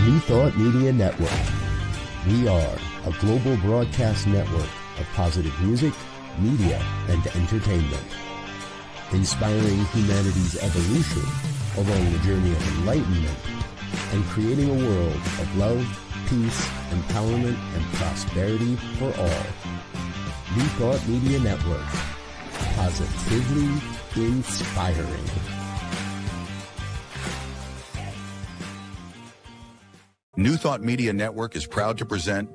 New Thought Media Network. We are a global broadcast network of positive music, media, and entertainment, inspiring humanity's evolution along the journey of enlightenment and creating a world of love, peace, empowerment, and prosperity for all. New Thought Media Network. Positively inspiring. New Thought Media Network is proud to present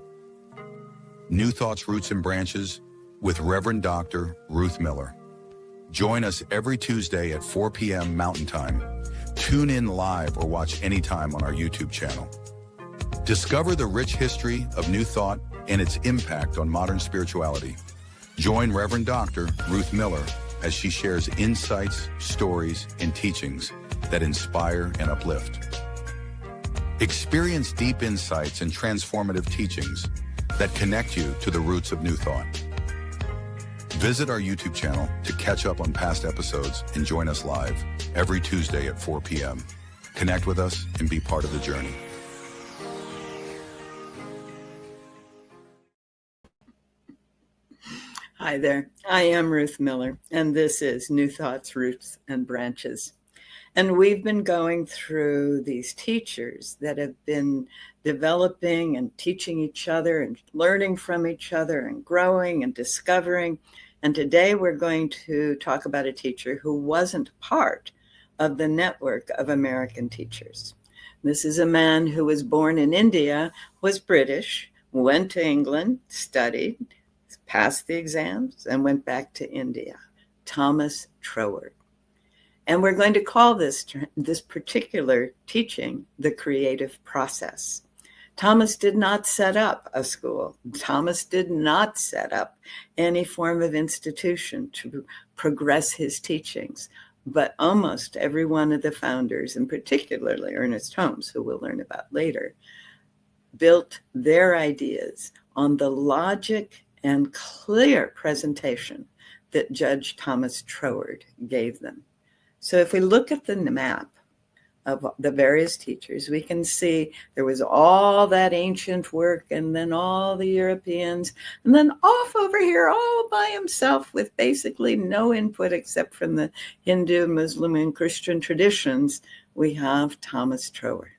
New Thought's Roots and Branches with Reverend Dr. Ruth Miller. Join us every Tuesday at 4 p.m. Mountain Time. Tune in live or watch anytime on our YouTube channel. Discover the rich history of New Thought and its impact on modern spirituality. Join Reverend Dr. Ruth Miller as she shares insights, stories, and teachings that inspire and uplift. Experience deep insights and transformative teachings that connect you to the roots of New Thought. Visit our YouTube channel to catch up on past episodes and join us live every Tuesday at 4 p.m. Connect with us and be part of the journey. Hi there, I am Ruth Miller, and this is New Thought's Roots and Branches. And we've been going through these teachers that have been developing and teaching each other and learning from each other and growing and discovering. And today we're going to talk about a teacher who wasn't part of the network of American teachers. This is a man who was born in India, was British, went to England, studied, passed the exams, and went back to India. Thomas Troward. And we're going to call this particular teaching the creative process. Thomas did not set up a school. Thomas did not set up any form of institution to progress his teachings. But almost every one of the founders, and particularly Ernest Holmes, who we'll learn about later, built their ideas on the logic and clear presentation that Judge Thomas Troward gave them. So if we look at the map of the various teachers, we can see there was all that ancient work and then all the Europeans, and then off over here all by himself with basically no input except from the Hindu, Muslim, and Christian traditions, we have Thomas Troward.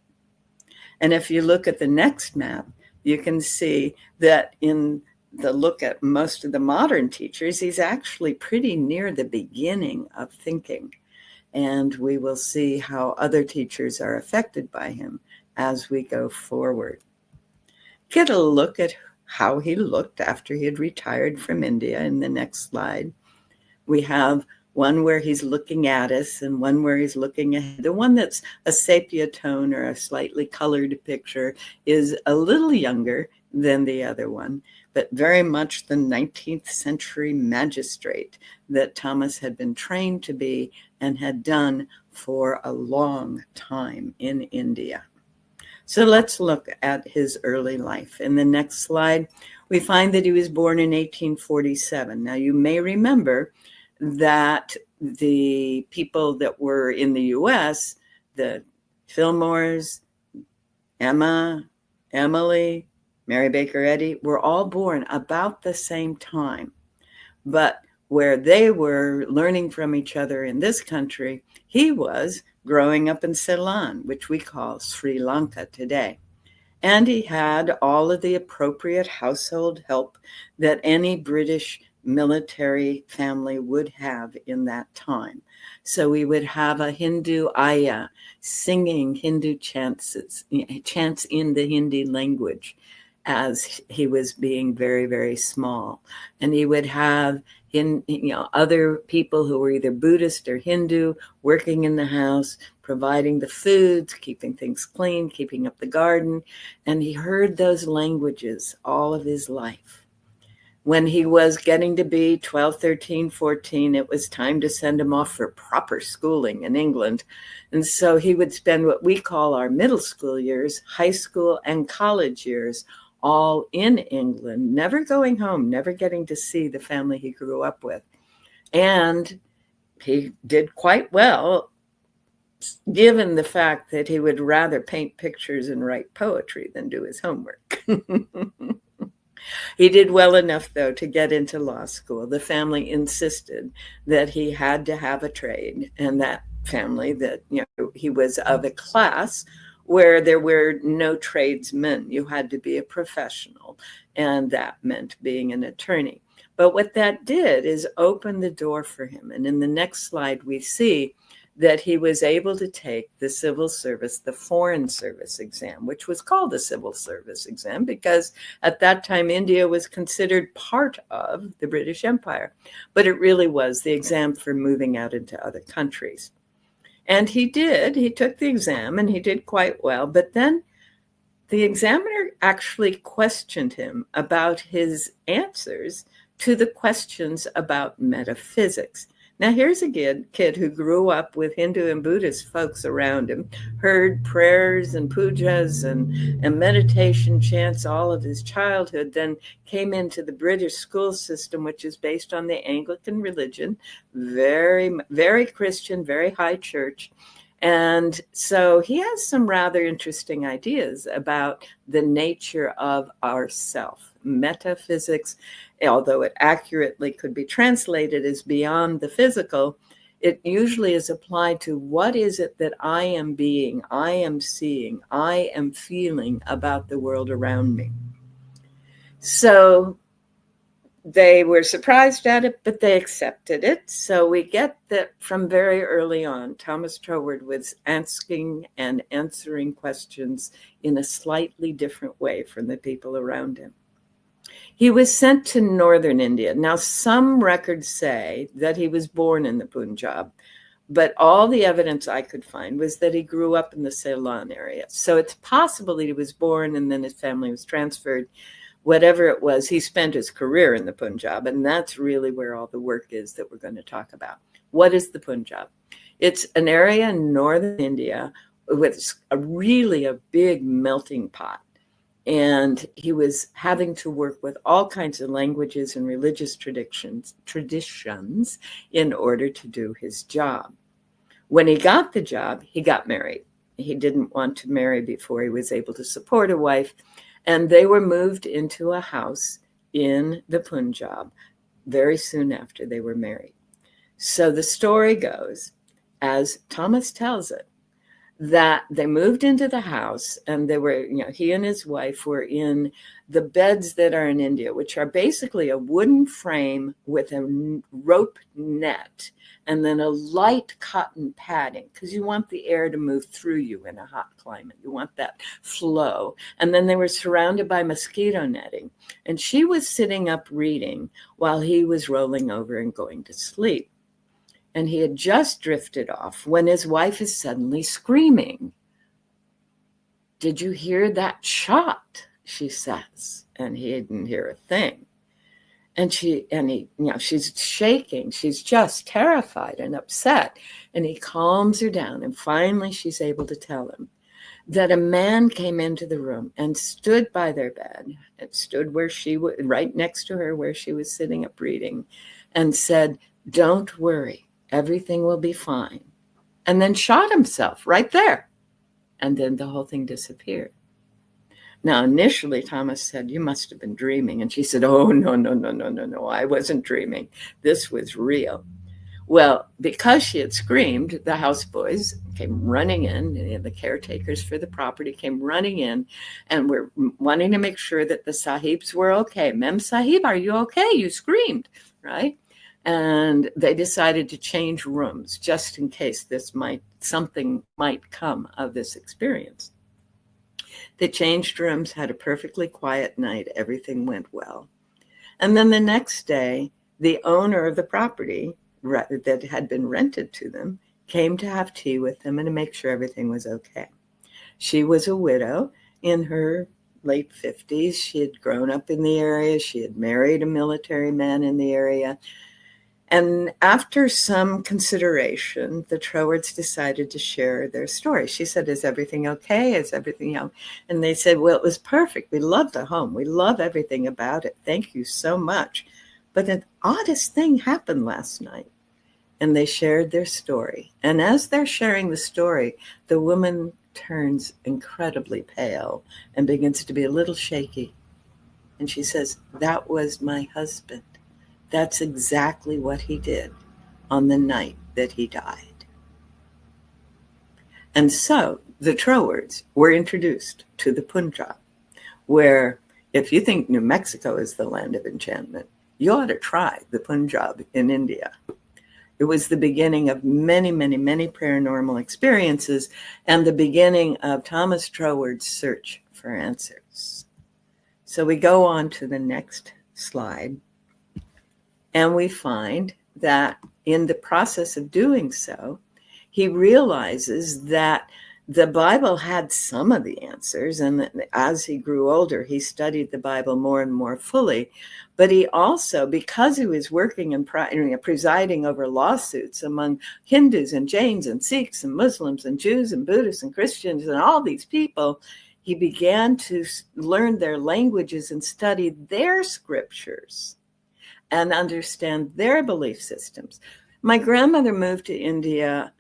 And if you look at the next map, you can see that in the look at most of the modern teachers, he's actually pretty near the beginning of thinking. And we will see how other teachers are affected by him as we go forward. Get a look at how he looked after he had retired from India in the next slide. We have one where he's looking at us and one where he's looking ahead. The one that's a sepia tone or a slightly colored picture is a little younger than the other one, but very much the 19th century magistrate that Thomas had been trained to be and had done for a long time in India. So let's look at his early life. In the next slide, we find that he was born in 1847. Now, you may remember that the people that were in the U.S., the Fillmores, Emma, Emily, Mary Baker Eddy, were all born about the same time. But where they were learning from each other in this country, he was growing up in Ceylon, which we call Sri Lanka today. And he had all of the appropriate household help that any British military family would have in that time. So we would have a Hindu ayah singing Hindu chants in the Hindi language as he was being very, very small. And he would have other people who were either Buddhist or Hindu working in the house, providing the foods, keeping things clean, keeping up the garden. And he heard those languages all of his life. When he was getting to be 12, 13, 14, it was time to send him off for proper schooling in England. And so he would spend what we call our middle school years, high school and college years, all in England, never going home, never getting to see the family he grew up with. And he did quite well given the fact that he would rather paint pictures and write poetry than do his homework. He did well enough, though, to get into law school. The family insisted that he had to have a trade, and that family, that he was of a class where there were no tradesmen. You had to be a professional, and that meant being an attorney. But what that did is open the door for him. And in the next slide, we see that he was able to take the civil service, the foreign service exam, which was called the civil service exam because at that time India was considered part of the British Empire, but it really was the exam for moving out into other countries. And he took the exam and he did quite well, but then the examiner actually questioned him about his answers to the questions about metaphysics. Now, here's a kid who grew up with Hindu and Buddhist folks around him, heard prayers and pujas and meditation chants all of his childhood, then came into the British school system, which is based on the Anglican religion, very, very Christian, very high church. And so he has some rather interesting ideas about the nature of ourself. Metaphysics, although it accurately could be translated as beyond the physical, it usually is applied to what is it that I am being, I am seeing, I am feeling about the world around me. So they were surprised at it, but they accepted it. So we get that from very early on, Thomas Troward was asking and answering questions in a slightly different way from the people around him. He was sent to northern India. Now, some records say that he was born in the Punjab, but all the evidence I could find was that he grew up in the Ceylon area. So it's possible that he was born and then his family was transferred. Whatever it was, he spent his career in the Punjab, and that's really where all the work is that we're going to talk about. What is the Punjab? It's an area in northern India with a big melting pot. And he was having to work with all kinds of languages and religious traditions in order to do his job. When he got the job, he got married. He didn't want to marry before he was able to support a wife. And they were moved into a house in the Punjab very soon after they were married. So the story goes, as Thomas tells it, that they moved into the house and they were, he and his wife were in the beds that are in India, which are basically a wooden frame with a rope net and then a light cotton padding, because you want the air to move through you in a hot climate. You want that flow. And then they were surrounded by mosquito netting. And she was sitting up reading while he was rolling over and going to sleep. And he had just drifted off when his wife is suddenly screaming. "Did you hear that shot?" she says. And he didn't hear a thing. And she's shaking. She's just terrified and upset. And he calms her down. And finally, she's able to tell him that a man came into the room and stood by their bed. It stood where she was, right next to her, where she was sitting up reading, and said, "Don't worry. Everything will be fine." And then shot himself right there. And then the whole thing disappeared. Now, initially, Thomas said, "You must have been dreaming." And she said, "Oh, no, I wasn't dreaming. This was real." Well, because she had screamed, the houseboys came running in, the caretakers for the property came running in, and were wanting to make sure that the sahibs were okay. "Mem Sahib, are you okay? You screamed," right? And they decided to change rooms just in case something might come of this experience. They changed rooms, had a perfectly quiet night. Everything went well. And then the next day, the owner of the property that had been rented to them came to have tea with them and to make sure everything was okay. She was a widow in her late 50s. She had grown up in the area. She had married a military man in the area. And after some consideration, the Trowards decided to share their story. She said, "Is everything okay? Is everything else?" And they said, "Well, it was perfect. We love the home. We love everything about it. Thank you so much. But the oddest thing happened last night." and they shared their story. And as they're sharing the story, the woman turns incredibly pale and begins to be a little shaky. And she says, "That was my husband. That's exactly what he did on the night that he died." And so the Trowards were introduced to the Punjab, where if you think New Mexico is the land of enchantment, you ought to try the Punjab in India. It was the beginning of many, many, many paranormal experiences and the beginning of Thomas Troward's search for answers. So we go on to the next slide, and we find that in the process of doing so, he realizes that the Bible had some of the answers, and as he grew older, he studied the Bible more and more fully. But he also, because he was working and presiding over lawsuits among Hindus and Jains and Sikhs and Muslims and Jews and Buddhists and Christians and all these people, he began to learn their languages and study their scriptures and understand their belief systems. My grandmother moved to India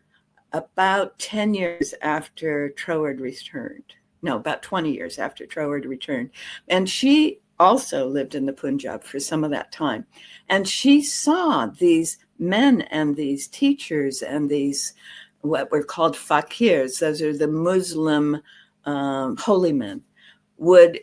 about 10 years after Troward returned. No, about 20 years after Troward returned. And she also lived in the Punjab for some of that time. And she saw these men and these teachers and these what were called fakirs, those are the Muslim holy men, would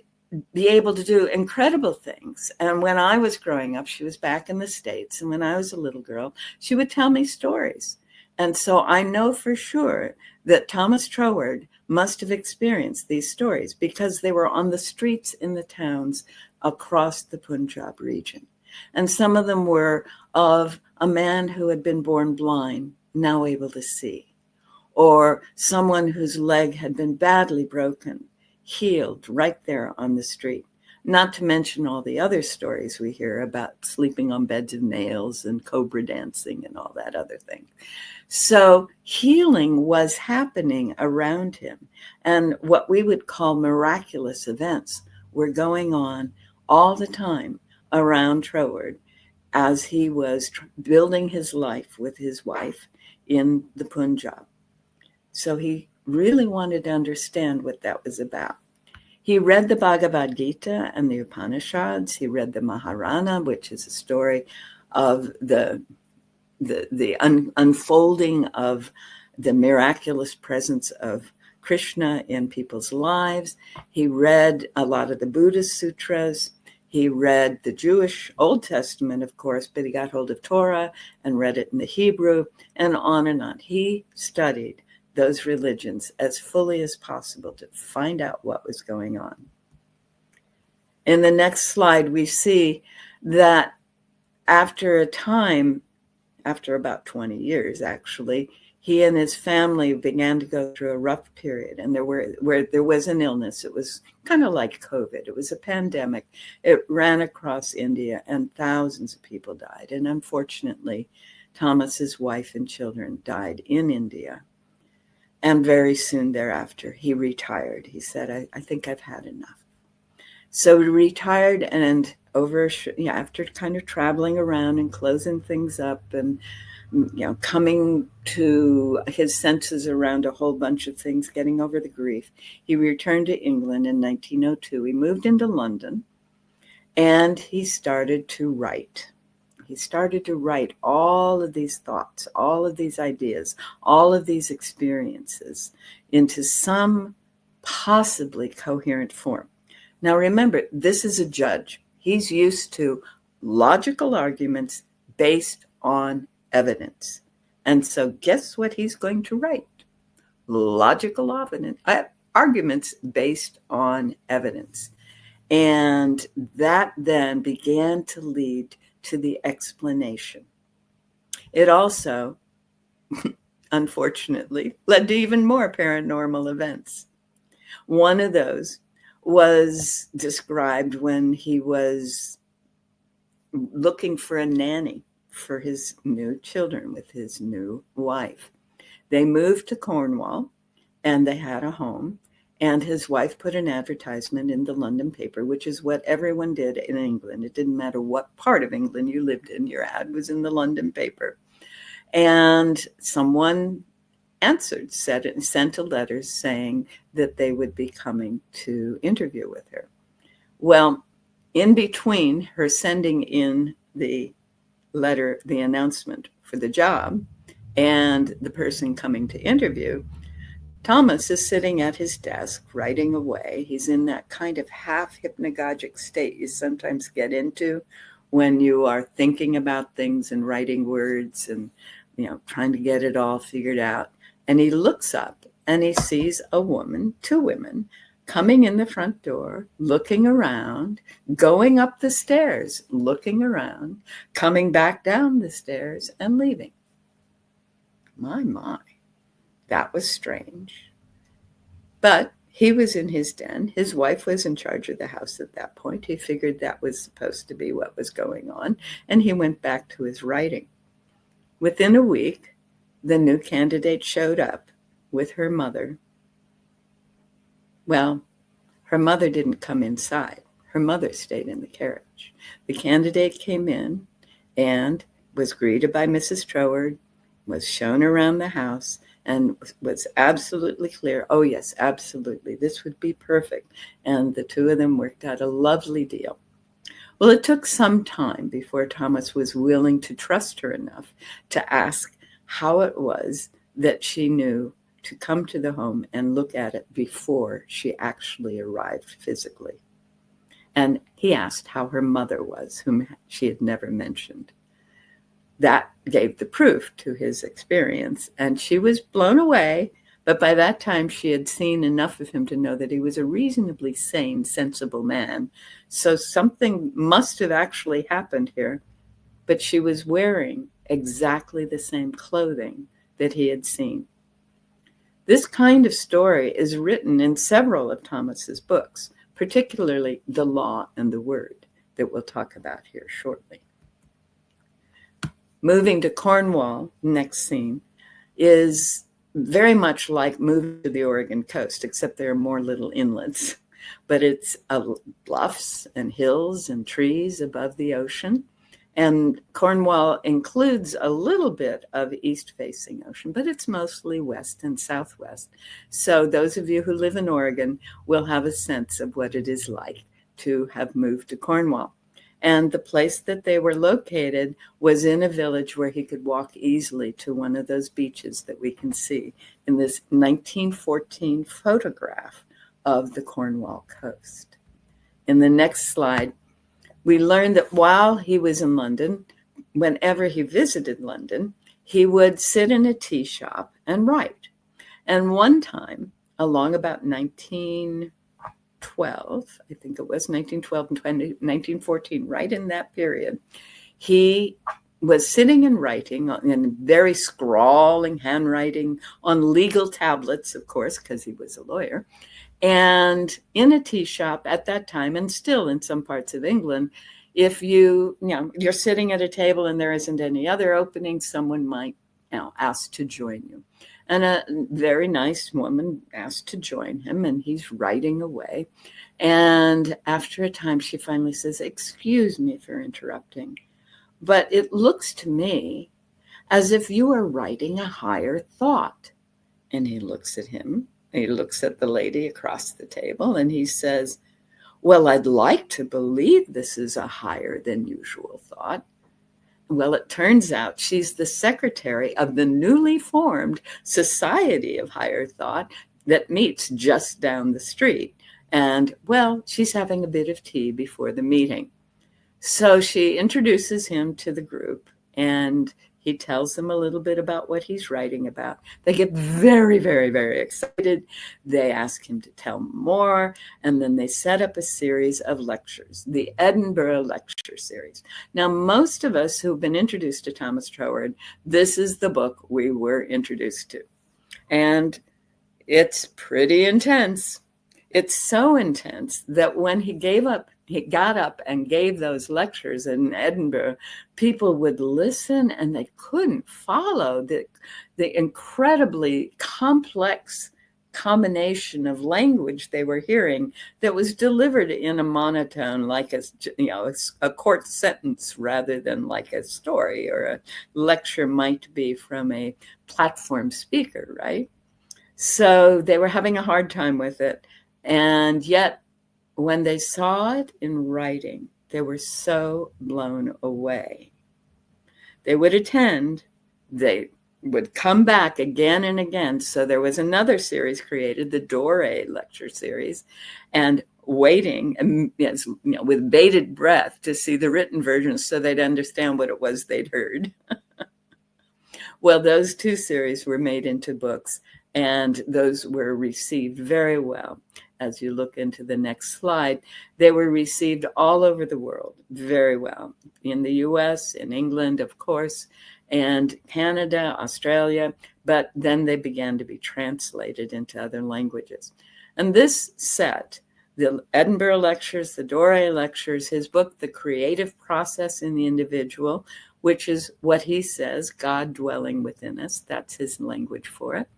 be able to do incredible things. And when I was growing up, she was back in the States. And when I was a little girl, she would tell me stories. And so I know for sure that Thomas Troward must have experienced these stories because they were on the streets in the towns across the Punjab region. And some of them were of a man who had been born blind, now able to see, or someone whose leg had been badly broken, healed right there on the street. Not to mention all the other stories we hear about sleeping on beds of nails and cobra dancing and all that other thing. So healing was happening around him. And what we would call miraculous events were going on all the time around Troward as he was building his life with his wife in the Punjab. So he really wanted to understand what that was about. He read the Bhagavad Gita and the Upanishads. He read the Maharana, which is a story of the unfolding of the miraculous presence of Krishna in people's lives. He read a lot of the Buddhist sutras. He read the Jewish Old Testament, of course, but he got hold of Torah and read it in the Hebrew, and on and on. He studied those religions as fully as possible to find out what was going on. In the next slide, we see that after a time, after about 20 years, actually, he and his family began to go through a rough period. And there was an illness. It was kind of like COVID. It was a pandemic. It ran across India and thousands of people died. And unfortunately, Thomas's wife and children died in India. And very soon thereafter, he retired. He said, I think I've had enough. So he retired, and after kind of traveling around and closing things up and coming to his senses around a whole bunch of things, getting over the grief, he returned to England in 1902. He moved into London, and he started to write. He started to write all of these thoughts, all of these ideas, all of these experiences into some possibly coherent form. Now, remember, this is a judge. He's used to logical arguments based on evidence. And so guess what he's going to write? Logical arguments based on evidence. And that then began to lead to the explanation. It also, unfortunately, led to even more paranormal events. One of those was described when he was looking for a nanny for his new children with his new wife. They moved to Cornwall and they had a home, and his wife put an advertisement in the London paper, which is what everyone did in England. It didn't matter what part of England you lived in, your ad was in the London paper. And someone answered, sent a letter saying that they would be coming to interview with her. Well, in between her sending in the letter, the announcement for the job, and the person coming to interview, Thomas is sitting at his desk writing away. He's in that kind of half hypnagogic state you sometimes get into when you are thinking about things and writing words and, trying to get it all figured out. And he looks up and he sees a woman, two women, coming in the front door, looking around, going up the stairs, looking around, coming back down the stairs and leaving. My, that was strange. But he was in his den. His wife was in charge of the house at that point. He figured that was supposed to be what was going on, and he went back to his writing. Within a week, the new candidate showed up with her mother. Well, her mother didn't come inside. Her mother stayed in the carriage. The candidate came in and was greeted by Mrs. Troward, was shown around the house, and was absolutely clear, oh yes, absolutely, this would be perfect. And the two of them worked out a lovely deal. Well, it took some time before Thomas was willing to trust her enough to ask how it was that she knew to come to the home and look at it before she actually arrived physically. And he asked how her mother was, whom she had never mentioned. That gave the proof to his experience, and she was blown away. But by that time, she had seen enough of him to know that he was a reasonably sane, sensible man. So something must have actually happened here. But she was wearing exactly the same clothing that he had seen. This kind of story is written in several of Thomas's books, particularly The Law and the Word, that we'll talk about here shortly. Moving to Cornwall, next scene, is very much like moving to the Oregon coast, except there are more little inlets. But it's bluffs and hills and trees above the ocean. And Cornwall includes a little bit of east-facing ocean, but it's mostly west and southwest. So those of you who live in Oregon will have a sense of what it is like to have moved to Cornwall. And the place that they were located was in a village where he could walk easily to one of those beaches that we can see in this 1914 photograph of the Cornwall coast. In the next slide, we learned that while he was in London, whenever he visited London, he would sit in a tea shop and write. And one time, along about 1912, I think it was 1912 and 1914, right in that period, he was sitting and writing in very scrawling handwriting on legal tablets, of course, because he was a lawyer. And in a tea shop at that time, and still in some parts of England, if you're sitting at a table and there isn't any other opening, someone might ask to join you. And a very nice woman asked to join him, and he's writing away. And after a time, she finally says, "Excuse me for interrupting, but it looks to me as if you are writing a higher thought." And he looks at him. He looks at the lady across the table, and he says, "Well, I'd like to believe this is a higher than usual thought." Well, it turns out she's the secretary of the newly formed Society of Higher Thought that meets just down the street. And, well, she's having a bit of tea before the meeting. So she introduces him to the group, and he tells them a little bit about what he's writing about. They get very, very, very excited. They ask him to tell more, and then they set up a series of lectures, the Edinburgh Lecture Series. Now, most of us who've been introduced to Thomas Troward, this is the book we were introduced to. And it's pretty intense. It's so intense that when he got up and gave those lectures in Edinburgh, people would listen and they couldn't follow the incredibly complex combination of language they were hearing that was delivered in a monotone, like a court sentence rather than like a story or a lecture might be from a platform speaker, right? So they were having a hard time with it. And yet, when they saw it in writing, they were so blown away. They would attend, they would come back again and again. So there was another series created, the Dore lecture series, and waiting with bated breath to see the written versions so they'd understand what it was they'd heard. Well, those two series were made into books, and those were received very well. As you look into the next slide, they were received all over the world very well. In the US, in England, of course, and Canada, Australia, but then they began to be translated into other languages. And this set, the Edinburgh lectures, the Dore lectures, his book, The Creative Process in the Individual, which is what he says, God dwelling within us, that's his language for it.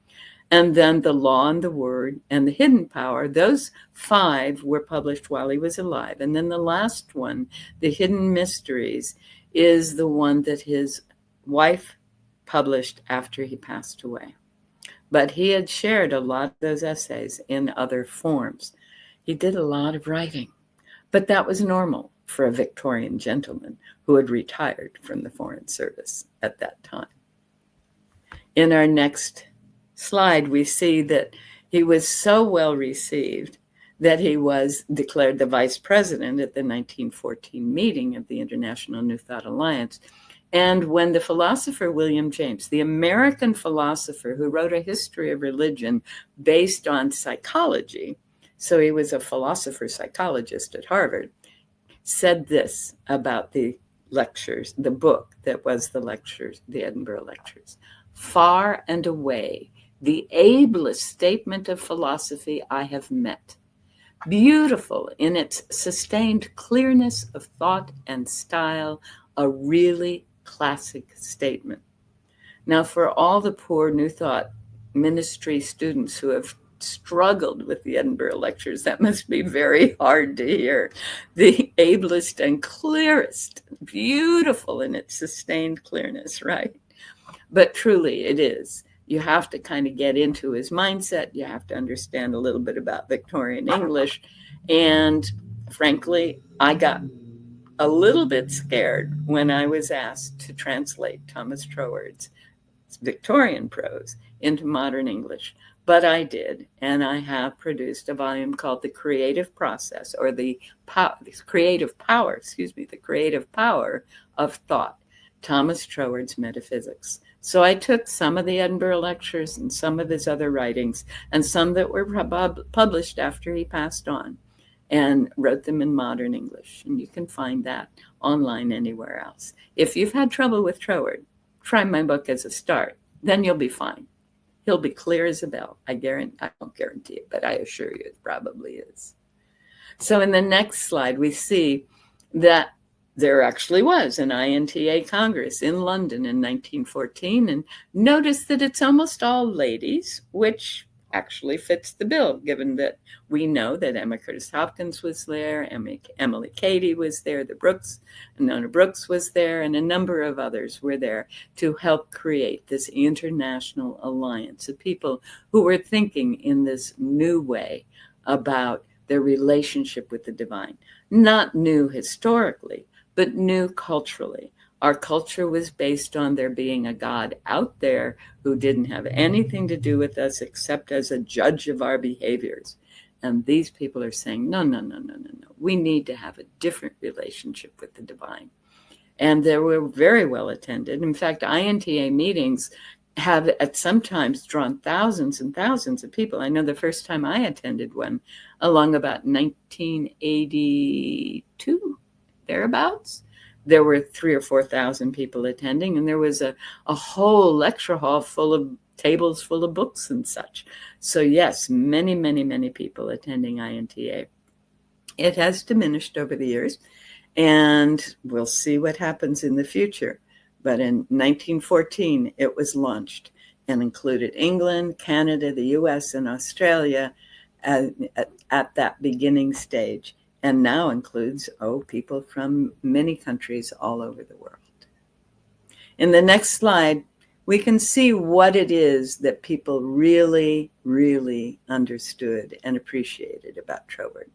And then The Law and the Word and The Hidden Power, those 5 were published while he was alive. And then the last one, The Hidden Mysteries, is the one that his wife published after he passed away. But he had shared a lot of those essays in other forms. He did a lot of writing, but that was normal for a Victorian gentleman who had retired from the Foreign Service at that time. In our next slide, we see that he was so well received that he was declared the vice president at the 1914 meeting of the International New Thought Alliance. And when the philosopher William James, the American philosopher who wrote a history of religion based on psychology, so he was a philosopher psychologist at Harvard, said this about the lectures, the book that was the lectures, the Edinburgh lectures: far and away, the ablest statement of philosophy I have met. Beautiful in its sustained clearness of thought and style, a really classic statement. Now, for all the poor New Thought ministry students who have struggled with the Edinburgh lectures, that must be very hard to hear. The ablest and clearest, beautiful in its sustained clearness, right? But truly it is. You have to kind of get into his mindset. You have to understand a little bit about Victorian English. And frankly, I got a little bit scared when I was asked to translate Thomas Troward's Victorian prose into modern English. But I did, and I have produced a volume called The Creative Process, or the Creative Power of Thought, Thomas Troward's Metaphysics. So I took some of the Edinburgh lectures and some of his other writings, and some that were published after he passed on, and wrote them in modern English. And you can find that online anywhere else. If you've had trouble with Troward, try my book as a start. Then you'll be fine. He'll be clear as a bell. I don't guarantee it, but I assure you it probably is. So in the next slide, we see that there actually was an INTA Congress in London in 1914, and notice that it's almost all ladies, which actually fits the bill, given that we know that Emma Curtis Hopkins was there, Emily Cady was there, Nona Brooks was there, and a number of others were there to help create this international alliance of people who were thinking in this new way about their relationship with the divine. Not new historically, but new culturally. Our culture was based on there being a God out there who didn't have anything to do with us except as a judge of our behaviors. And these people are saying, no. We need to have a different relationship with the divine. And they were very well attended. In fact, INTA meetings have at sometimes drawn thousands and thousands of people. I know the first time I attended one along about 1982, thereabouts, there were 3,000 or 4,000 people attending, and there was a whole lecture hall full of tables full of books and such. So yes, many people attending INTA. It has diminished over the years, and we'll see what happens in the future. But in 1914, it was launched. and included England, Canada, the US, and Australia at that beginning stage, and now includes, people from many countries all over the world. In the next slide, we can see what it is that people really, really understood and appreciated about Troward.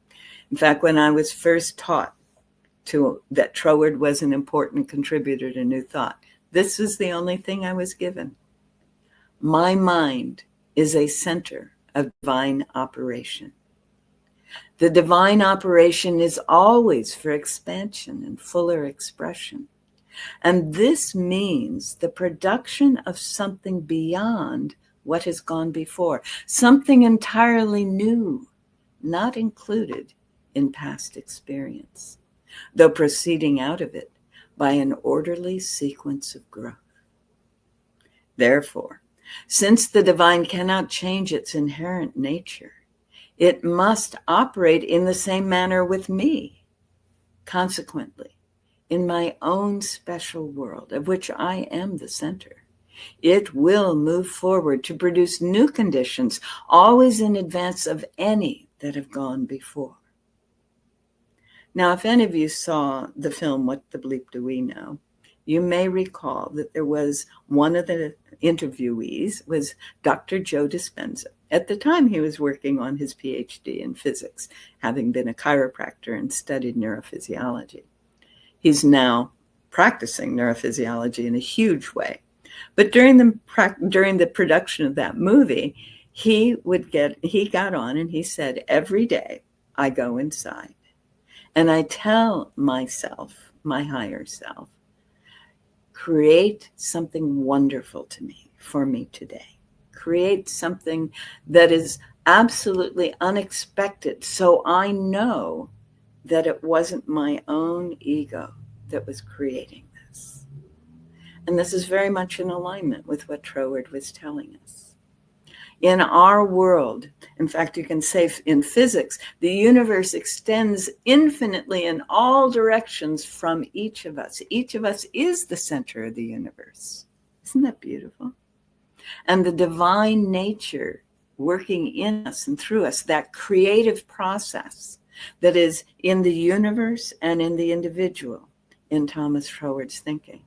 In fact, when I was first taught that Troward was an important contributor to New Thought, this was the only thing I was given. My mind is a center of divine operation. The divine operation is always for expansion and fuller expression. And this means the production of something beyond what has gone before, something entirely new, not included in past experience, though proceeding out of it by an orderly sequence of growth. Therefore, since the divine cannot change its inherent nature, it must operate in the same manner with me. Consequently, in my own special world, of which I am the center, it will move forward to produce new conditions, always in advance of any that have gone before. Now, if any of you saw the film, What the Bleep Do We Know?, you may recall that there was one of the interviewees was Dr. Joe Dispenza. At the time, he was working on his PhD in physics, having been a chiropractor and studied neurophysiology. He's now practicing neurophysiology in a huge way. But during the production of that movie, he got on and he said, every day I go inside and I tell myself, my higher self, create something wonderful for me today. Create something that is absolutely unexpected, so I know that it wasn't my own ego that was creating this. And this is very much in alignment with what Troward was telling us. In our world, in fact, you can say in physics, the universe extends infinitely in all directions from each of us. Each of us is the center of the universe. Isn't that beautiful? And the divine nature working in us and through us, that creative process that is in the universe and in the individual, in Thomas Troward's thinking,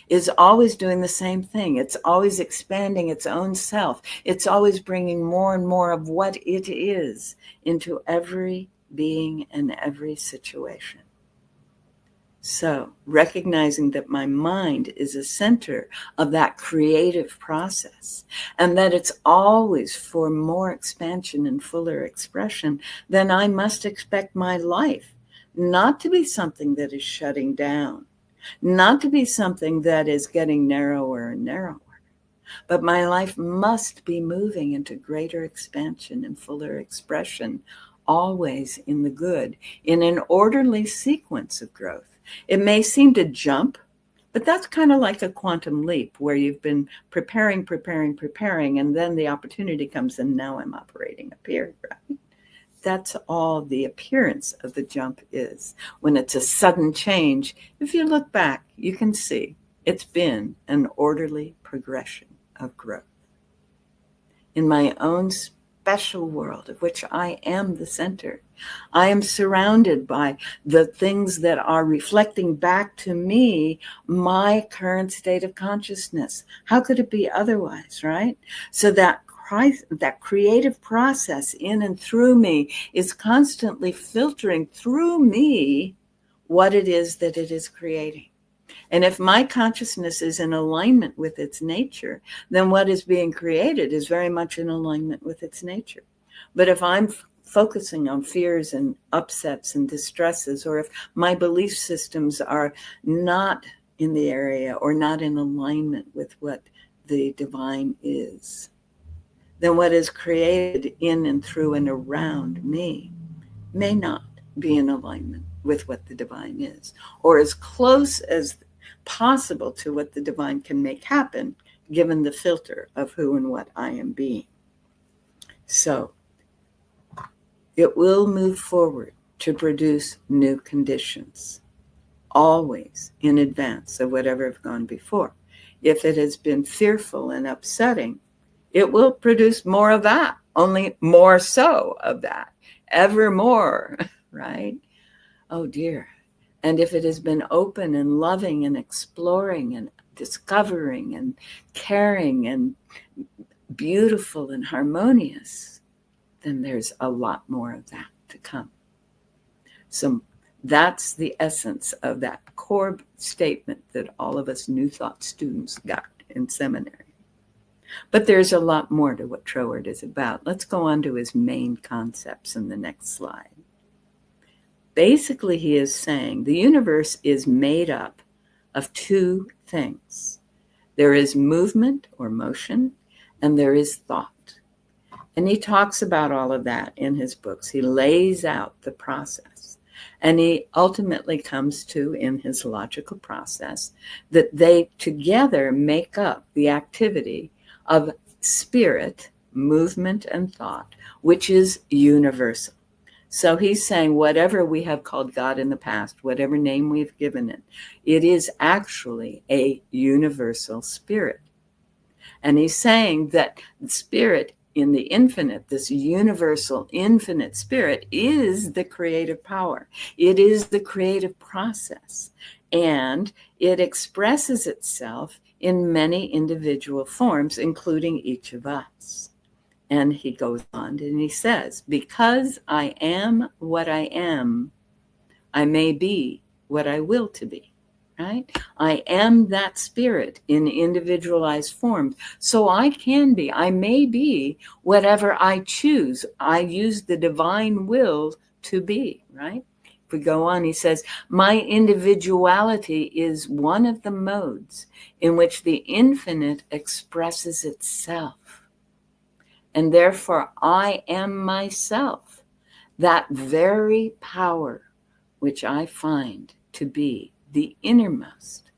is always doing the same thing. It's always expanding its own self. It's always bringing more and more of what it is into every being and every situation. So, recognizing that my mind is a center of that creative process and that it's always for more expansion and fuller expression, then I must expect my life not to be something that is shutting down, not to be something that is getting narrower and narrower, but my life must be moving into greater expansion and fuller expression, always in the good, in an orderly sequence of growth. It may seem to jump, but that's kind of like a quantum leap where you've been preparing, and then the opportunity comes and now I'm operating up here, right? That's all the appearance of the jump is. When it's a sudden change, if you look back, you can see it's been an orderly progression of growth. In my own special world of which I am the center, I am surrounded by the things that are reflecting back to me my current state of consciousness. How could it be otherwise, right? So that creative process in and through me is constantly filtering through me what it is that it is creating. And if my consciousness is in alignment with its nature, then what is being created is very much in alignment with its nature. But if I'm focusing on fears and upsets and distresses, or if my belief systems are not in the area or not in alignment with what the divine is, then what is created in and through and around me may not be in alignment with what the divine is, or as close as possible to what the divine can make happen, given the filter of who and what I am being. So it will move forward to produce new conditions, always in advance of whatever have gone before. if it has been fearful and upsetting, it will produce more of that, only more so of that, ever more, right? Oh dear. And if it has been open and loving and exploring and discovering and caring and beautiful and harmonious, then there's a lot more of that to come. So that's the essence of that core statement that all of us New Thought students got in seminary. But there's a lot more to what Troward is about. Let's go on to his main concepts in the next slide. Basically, he is saying the universe is made up of two things. There is movement or motion, and there is thought. And he talks about all of that in his books. He lays out the process. And he ultimately comes to, in his logical process, that they together make up the activity of spirit, movement, and thought, which is universal. So he's saying whatever we have called God in the past, whatever name we've given it, it is actually a universal spirit. And he's saying that the spirit in the infinite, this universal infinite spirit, is the creative power. It is the creative process. And it expresses itself in many individual forms, including each of us. And he goes on and he says, because I am what I am, I may be what I will to be, right? I am that spirit in individualized form. So I may be whatever I choose. I use the divine will to be, right? If we go on, he says, my individuality is one of the modes in which the infinite expresses itself. And therefore, I am myself, that very power which I find to be the innermost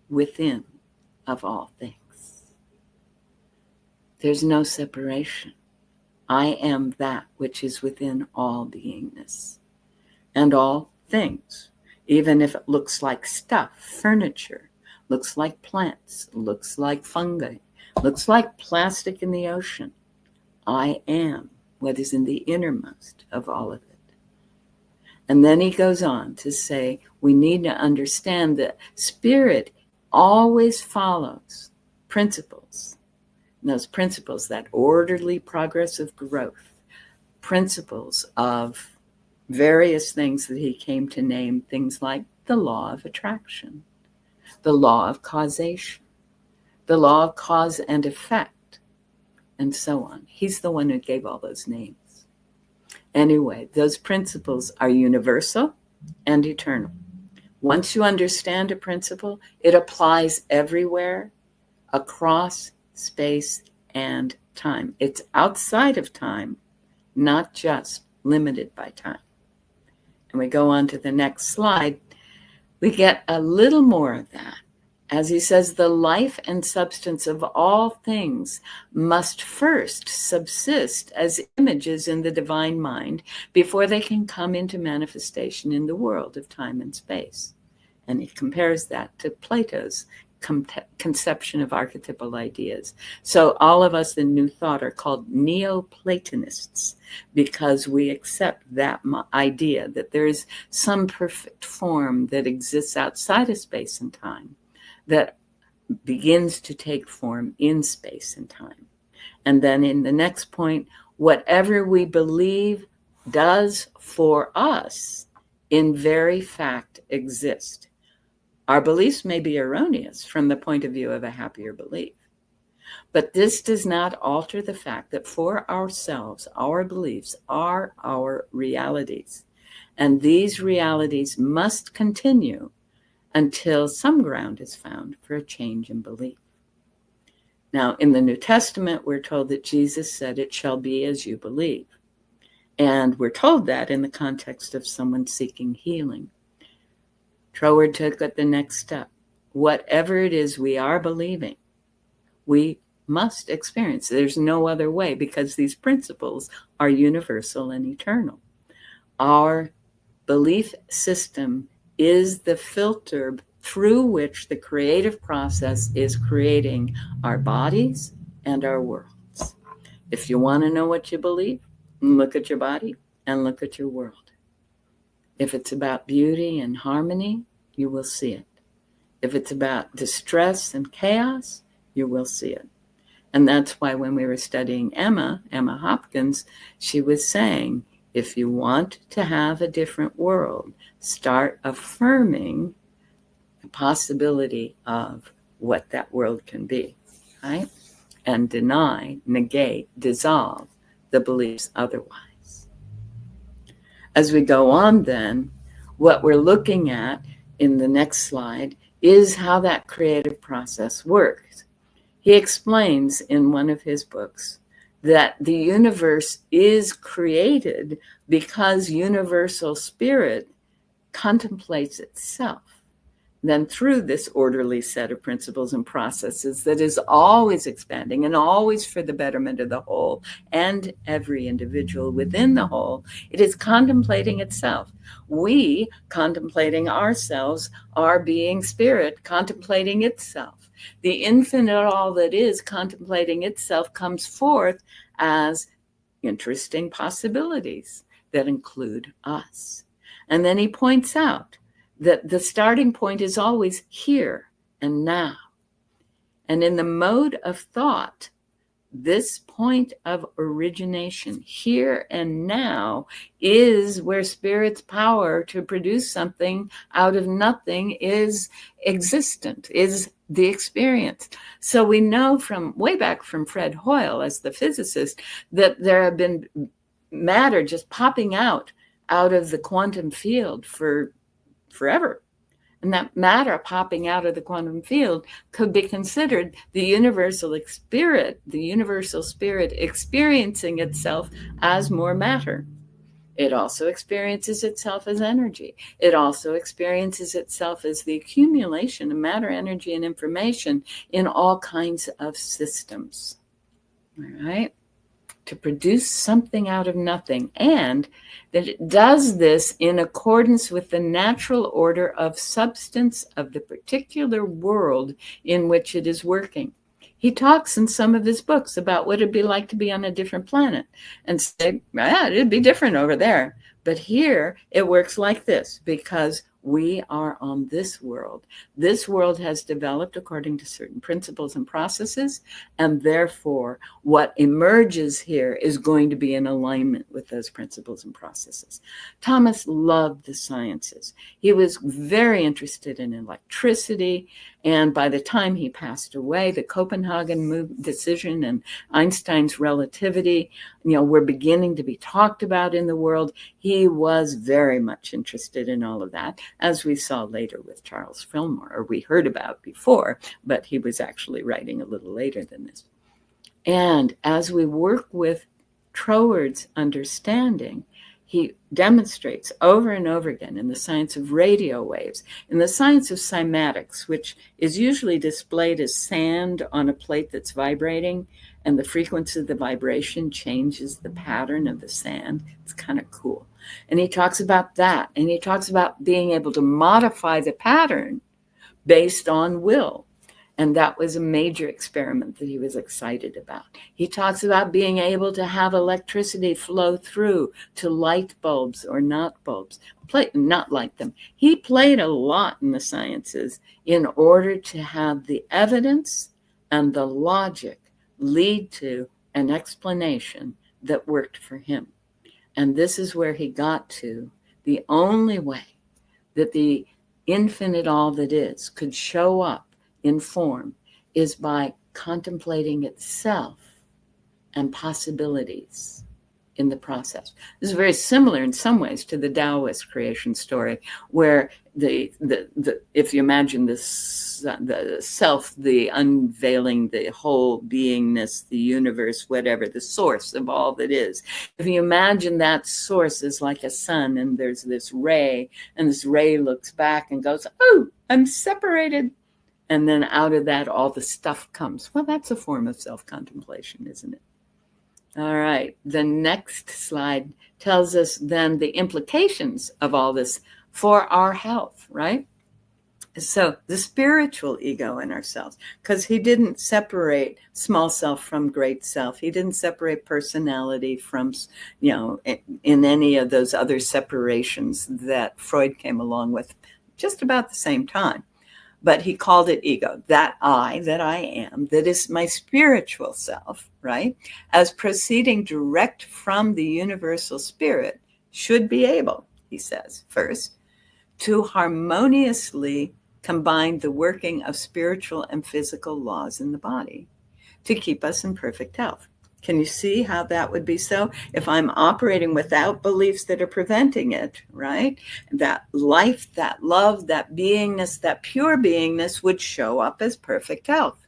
within of all things. There's no separation. I am that which is within all beingness and all things, even if it looks like stuff, furniture, looks like plants, looks like fungi, looks like plastic in the ocean. I am what is in the innermost of all of it. And then he goes on to say, we need to understand that spirit always follows principles. And those principles, that orderly progressive growth, principles of various things that he came to name, things like the law of attraction, the law of causation, the law of cause and effect, and so on. He's the one who gave all those names. Anyway, those principles are universal and eternal. Once you understand a principle, it applies everywhere across space and time. It's outside of time, not just limited by time. And we go on to the next slide. We get a little more of that. As he says, the life and substance of all things must first subsist as images in the divine mind before they can come into manifestation in the world of time and space. And he compares that to Plato's conception of archetypal ideas. So all of us in New Thought are called Neoplatonists because we accept that idea that there is some perfect form that exists outside of space and time, that begins to take form in space and time. And then in the next point, whatever we believe does for us in very fact exist. Our beliefs may be erroneous from the point of view of a happier belief, but this does not alter the fact that for ourselves, our beliefs are our realities. And these realities must continue until some ground is found for a change in belief. Now, in the New Testament, we're told that Jesus said, "It shall be as you believe." And we're told that in the context of someone seeking healing. Troward took it the next step. Whatever it is we are believing, we must experience. There's no other way because these principles are universal and eternal. Our belief system is the filter through which the creative process is creating our bodies and our worlds. If you want to know what you believe, look at your body and look at your world. If it's about beauty and harmony, you will see it. If it's about distress and chaos, you will see it. And that's why when we were studying Emma Hopkins, she was saying, if you want to have a different world, start affirming the possibility of what that world can be, right? And deny, negate, dissolve the beliefs otherwise. As we go on then, what we're looking at in the next slide is how that creative process works. He explains in one of his books that the universe is created because universal spirit contemplates itself. Then through this orderly set of principles and processes that is always expanding and always for the betterment of the whole and every individual within the whole, it is contemplating itself. We contemplating ourselves, our being spirit contemplating itself. The infinite all that is contemplating itself comes forth as interesting possibilities that include us. And then he points out that the starting point is always here and now. And in the mode of thought, this point of origination, here and now, is where spirit's power to produce something out of nothing is existent, is the experience. So we know from way back from Fred Hoyle as the physicist that there have been matter just popping out of the quantum field for forever. And that matter popping out of the quantum field could be considered the universal spirit experiencing itself as more matter. It also experiences itself as energy. It also experiences itself as the accumulation of matter, energy, and information in all kinds of systems. All right? To produce something out of nothing, and that it does this in accordance with the natural order of substance of the particular world in which it is working. He talks in some of his books about what it'd be like to be on a different planet and say, it'd be different over there. But here it works like this because we are on this world. This world has developed according to certain principles and processes, and therefore what emerges here is going to be in alignment with those principles and processes. Thomas loved the sciences. He was very interested in electricity, and by the time he passed away, the Copenhagen decision and Einstein's relativity, were beginning to be talked about in the world. He was very much interested in all of that, as we saw later with Charles Fillmore, or we heard about before, but he was actually writing a little later than this. And as we work with Troward's understanding, he demonstrates over and over again in the science of radio waves, in the science of cymatics, which is usually displayed as sand on a plate that's vibrating, and the frequency of the vibration changes the pattern of the sand. It's kind of cool. And he talks about that, and he talks about being able to modify the pattern based on will. And that was a major experiment that he was excited about. He talks about being able to have electricity flow through to light bulbs or not bulbs, not light them. He played a lot in the sciences in order to have the evidence and the logic lead to an explanation that worked for him. And this is where he got to the only way that the infinite all that is could show up in form is by contemplating itself and possibilities in the process. This is very similar in some ways to the Taoist creation story, where the if you imagine this, the self, the unveiling, the whole beingness, the universe, whatever, the source of all that is. If you imagine that source is like a sun, and there's this ray, and this ray looks back and goes, "Oh, I'm separated." And then out of that, all the stuff comes. Well, that's a form of self-contemplation, isn't it? All right. The next slide tells us then the implications of all this for our health, right? So the spiritual ego in ourselves, because he didn't separate small self from great self. He didn't separate personality from, in any of those other separations that Freud came along with just about the same time. But he called it ego, that I am, that is my spiritual self, right? As proceeding direct from the universal spirit should be able, he says, first, to harmoniously combine the working of spiritual and physical laws in the body to keep us in perfect health. Can you see how that would be so? If I'm operating without beliefs that are preventing it, right? That life, that love, that beingness, that pure beingness would show up as perfect health.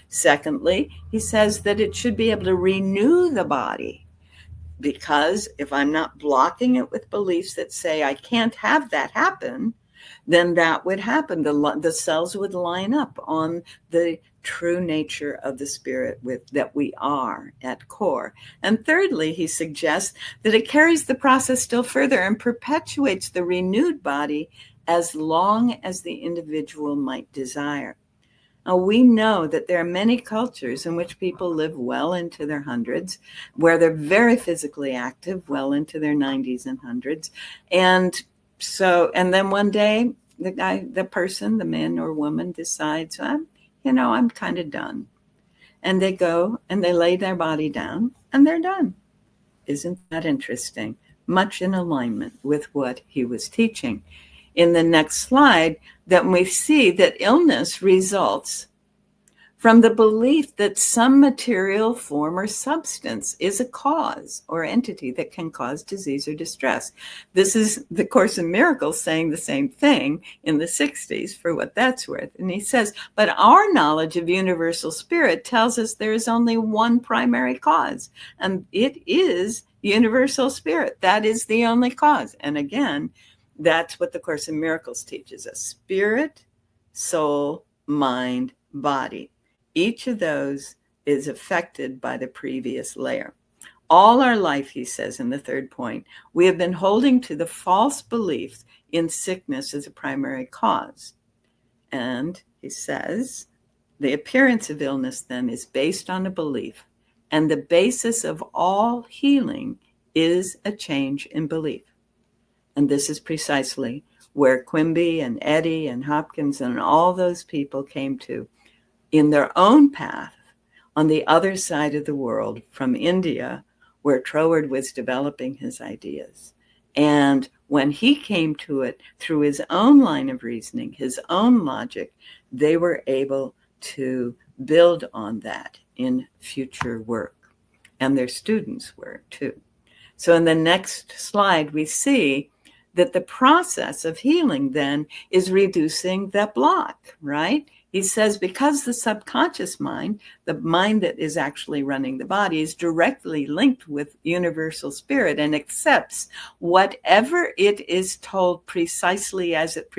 Secondly, he says that it should be able to renew the body, because if I'm not blocking it with beliefs that say I can't have that happen, then that would happen. The cells would line up on the true nature of the spirit that we are at core. And thirdly, he suggests that it carries the process still further and perpetuates the renewed body as long as the individual might desire. Now, we know that there are many cultures in which people live well into their hundreds, where they're very physically active, well into their 90s and hundreds. And then one day, the man or woman decides, I'm kind of done. And they go and they lay their body down and they're done. Isn't that interesting? Much in alignment with what he was teaching. In the next slide, that we see that illness results from the belief that some material form or substance is a cause or entity that can cause disease or distress. This is the Course in Miracles saying the same thing in the 60s, for what that's worth. And he says, but our knowledge of universal spirit tells us there is only one primary cause, and it is universal spirit. That is the only cause. And again, that's what the Course in Miracles teaches us: spirit, soul, mind, body. Each of those is affected by the previous layer. All our life, he says in the third point, we have been holding to the false belief in sickness as a primary cause. And he says, the appearance of illness then is based on a belief, and the basis of all healing is a change in belief. And this is precisely where Quimby and Eddy and Hopkins and all those people came to in their own path on the other side of the world from India, where Troward was developing his ideas. And when he came to it through his own line of reasoning, his own logic, they were able to build on that in future work. And their students were too. So in the next slide, we see that the process of healing then is reducing the block, right? He says because the subconscious mind, the mind that is actually running the body, is directly linked with universal spirit and accepts whatever it is told precisely as it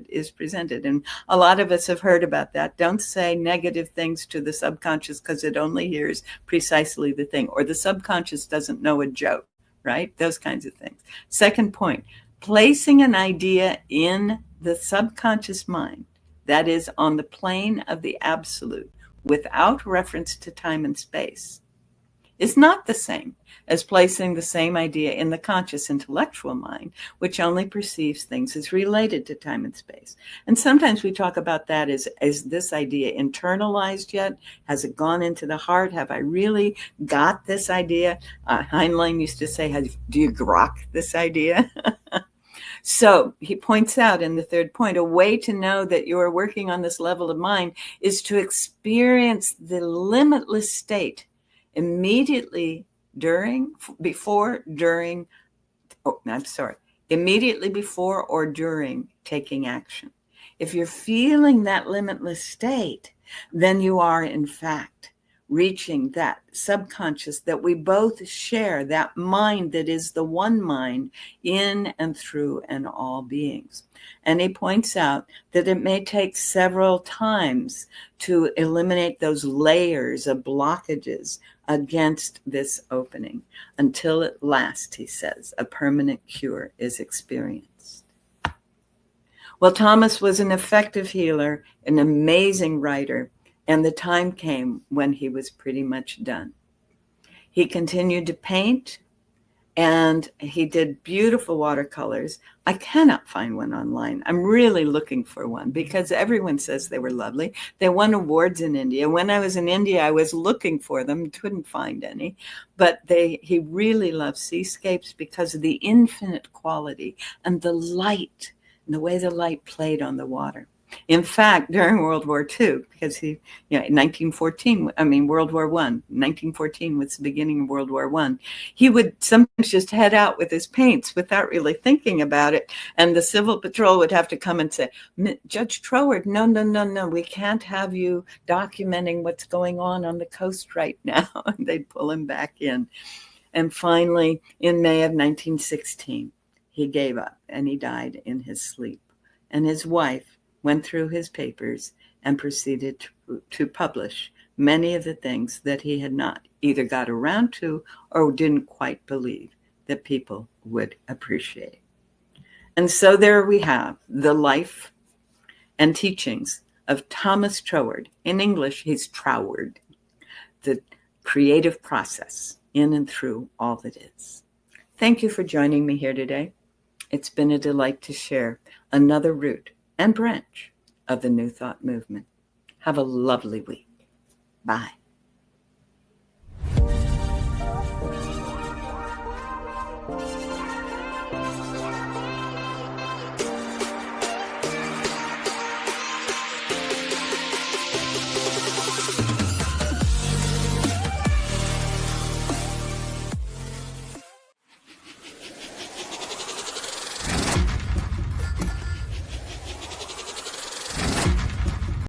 is presented. And a lot of us have heard about that. Don't say negative things to the subconscious because it only hears precisely the thing, or the subconscious doesn't know a joke, right? Those kinds of things. Second point, placing an idea in the subconscious mind, that is on the plane of the absolute, without reference to time and space, is not the same as placing the same idea in the conscious intellectual mind, which only perceives things as related to time and space. And sometimes we talk about that as this idea internalized yet? Has it gone into the heart? Have I really got this idea? Heinlein used to say, do you grok this idea? So he points out in the third point, a way to know that you are working on this level of mind is to experience the limitless state immediately before or during taking action. If you're feeling that limitless state, then you are in fact reaching that subconscious that we both share, that mind that is the one mind in and through and all beings. And he points out that it may take several times to eliminate those layers of blockages against this opening until at last, he says, a permanent cure is experienced. Well, Thomas was an effective healer, an amazing writer, and the time came when he was pretty much done. He continued to paint, and he did beautiful watercolors. I cannot find one online. I'm really looking for one because everyone says they were lovely. They won awards in India. When I was in India, I was looking for them, couldn't find any. But he really loved seascapes because of the infinite quality and the light and the way the light played on the water. In fact, during World War II, because 1914, World War I, 1914 was the beginning of World War I, he would sometimes just head out with his paints without really thinking about it. And the Civil Patrol would have to come and say, Judge Troward, no, we can't have you documenting what's going on the coast right now. And they'd pull him back in. And finally, in May of 1916, he gave up and he died in his sleep. And his wife went through his papers and proceeded to publish many of the things that he had not either got around to or didn't quite believe that people would appreciate. And so there we have the life and teachings of Thomas Troward. In English, he's Troward, the creative process in and through all that is. Thank you for joining me here today. It's been a delight to share another root and branch of the New Thought movement. Have a lovely week. Bye.